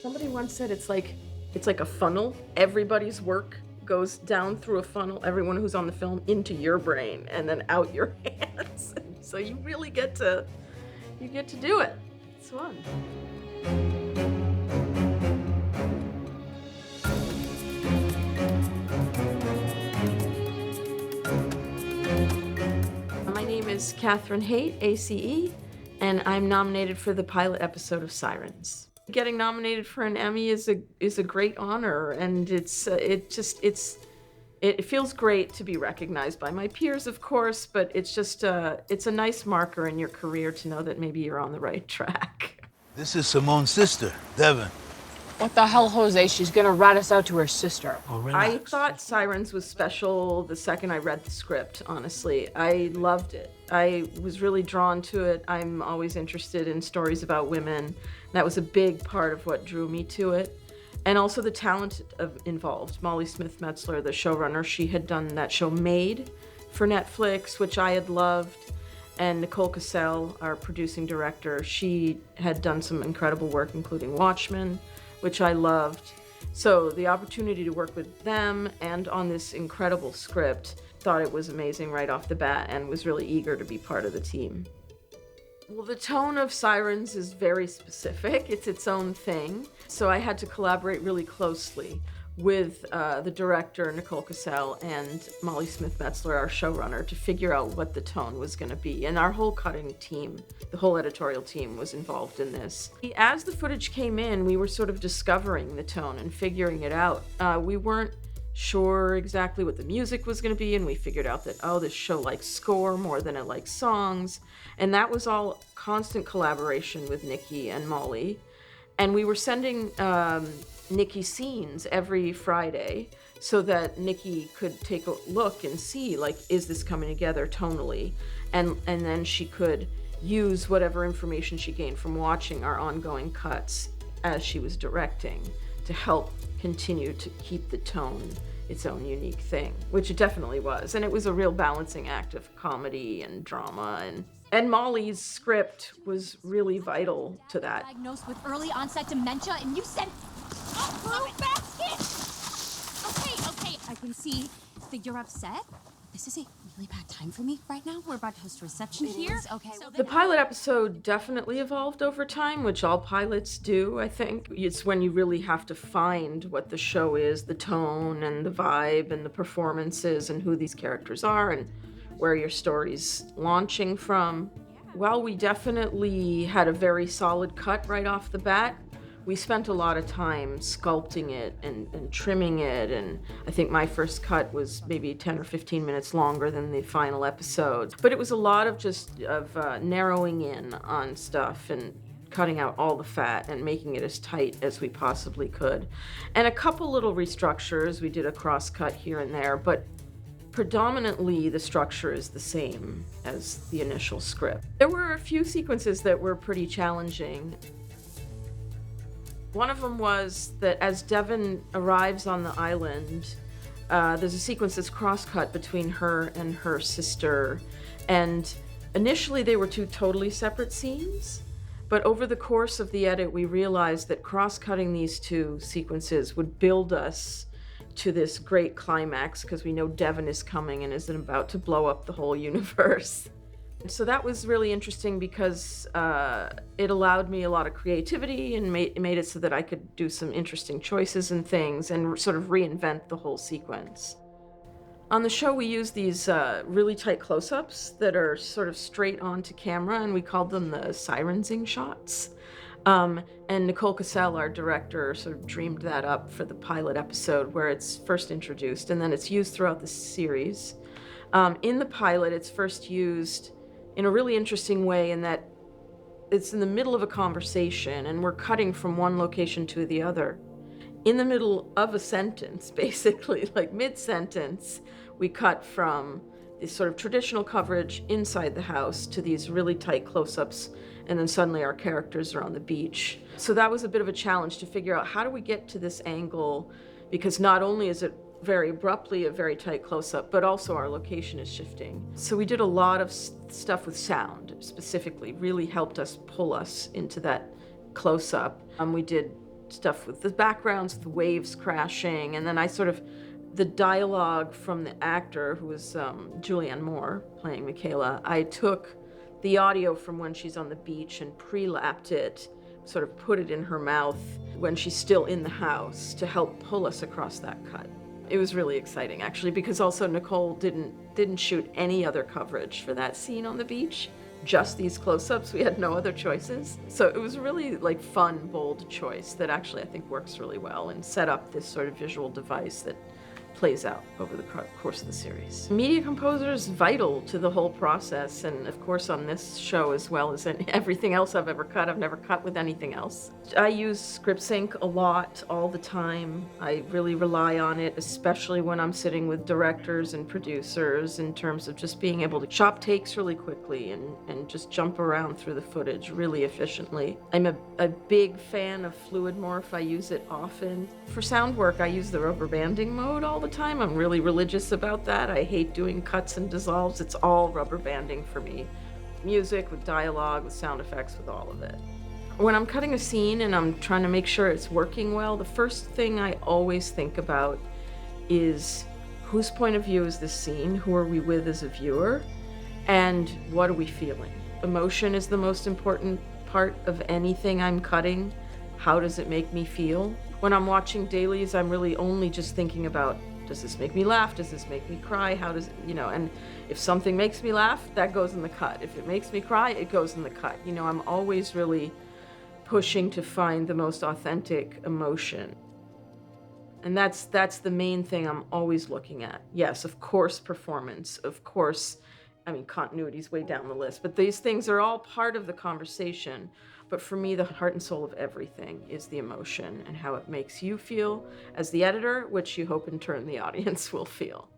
Somebody once said it's like a funnel. Everybody's work goes down through a funnel, everyone who's on the film, into your brain and then out your hands. So you really get to do it. It's fun. My name is Catherine Haight, ACE, and I'm nominated for the pilot episode of Sirens. Getting nominated for an Emmy is a great honor, and it feels great to be recognized by my peers, of course, but it's a nice marker in your career to know that maybe you're on the right track. This is Simone's sister, Devin. What the hell, Jose? She's gonna rat us out to her sister. Oh, relax. I thought Sirens was special the second I read the script, honestly. I loved it. I was really drawn to it. I'm always interested in stories about women. That was a big part of what drew me to it. And also the talent involved. Molly Smith-Metzler, the showrunner, she had done that show Made for Netflix, which I had loved. And Nicole Cassell, our producing director, she had done some incredible work, including Watchmen, which I loved. So the opportunity to work with them and on this incredible script, thought it was amazing right off the bat and was really eager to be part of the team. Well, the tone of Sirens is very specific. It's its own thing. So I had to collaborate really closely with the director, Nicole Cassell, and Molly Smith-Metzler, our showrunner, to figure out what the tone was going to be. And our whole cutting team, the whole editorial team, was involved in this. As the footage came in, we were sort of discovering the tone and figuring it out. We weren't sure exactly what the music was going to be, and we figured out that, this show likes score more than it likes songs. And that was all constant collaboration with Nikki and Molly. And we were sending Nikki scenes every Friday so that Nikki could take a look and see, like, is this coming together tonally? And then she could use whatever information she gained from watching our ongoing cuts as she was directing to help continue to keep the tone its own unique thing, which it definitely was. And it was a real balancing act of comedy and drama, and Molly's script was really vital to that. Diagnosed with early onset dementia, and you sent a fruit basket! Okay, I can see that you're upset. This is a really bad time for me right now. We're about to host a reception here. Okay. So the pilot episode definitely evolved over time, which all pilots do, I think. It's when you really have to find what the show is, the tone and the vibe and the performances and who these characters are and where your story's launching from. While we definitely had a very solid cut right off the bat, we spent a lot of time sculpting it and trimming it, and I think my first cut was maybe 10 or 15 minutes longer than the final episode. But it was a lot of narrowing in on stuff and cutting out all the fat and making it as tight as we possibly could. And a couple little restructures, we did a cross cut here and there, but predominantly the structure is the same as the initial script. There were a few sequences that were pretty challenging. One of them was that as Devin arrives on the island, there's a sequence that's cross-cut between her and her sister. And initially they were two totally separate scenes, but over the course of the edit, we realized that cross-cutting these two sequences would build us to this great climax, because we know Devin is coming and is about to blow up the whole universe. So that was really interesting because it allowed me a lot of creativity and made it so that I could do some interesting choices and things and sort of reinvent the whole sequence. On the show, we use these really tight close-ups that are sort of straight onto camera, and we called them the Sirensing shots. And Nicole Cassell, our director, sort of dreamed that up for the pilot episode where it's first introduced, and then it's used throughout the series. In the pilot, it's first used in a really interesting way in that it's in the middle of a conversation and we're cutting from one location to the other. In the middle of a sentence, basically, like mid-sentence, we cut from this sort of traditional coverage inside the house to these really tight close-ups, and then suddenly our characters are on the beach. So that was a bit of a challenge to figure out, how do we get to this angle? Because not only is it very abruptly a very tight close-up, but also our location is shifting. So we did a lot of stuff with sound, specifically, really helped us pull us into that close-up. We did stuff with the backgrounds, the waves crashing, and then the dialogue from the actor, who was Julianne Moore playing Michaela, I took the audio from when she's on the beach and pre-lapped it, sort of put it in her mouth when she's still in the house to help pull us across that cut. It was really exciting, actually, because also Nicole didn't shoot any other coverage for that scene on the beach, just these close-ups. We had no other choices. So it was really like fun, bold choice that actually I think works really well and set up this sort of visual device that plays out over the course of the series. Media composer is vital to the whole process, and of course on this show as well as in everything else I've ever cut. I've never cut with anything else. I use ScriptSync a lot, all the time. I really rely on it, especially when I'm sitting with directors and producers, in terms of just being able to chop takes really quickly and just jump around through the footage really efficiently. I'm a big fan of FluidMorph. I use it often. For sound work, I use the rubber banding mode all the time. I'm really religious about that. I hate doing cuts and dissolves. It's all rubber banding for me. Music, with dialogue, with sound effects, with all of it. When I'm cutting a scene and I'm trying to make sure it's working well, the first thing I always think about is whose point of view is this scene? Who are we with as a viewer? And what are we feeling? Emotion is the most important part of anything I'm cutting. How does it make me feel? When I'm watching dailies, I'm really only just thinking about, does this make me laugh? Does this make me cry? How does it, and if something makes me laugh, that goes in the cut. If it makes me cry, it goes in the cut. I'm always really pushing to find the most authentic emotion. And that's the main thing I'm always looking at. Yes, of course, performance, of course, continuity's way down the list, but these things are all part of the conversation. But for me, the heart and soul of everything is the emotion and how it makes you feel as the editor, which you hope in turn the audience will feel.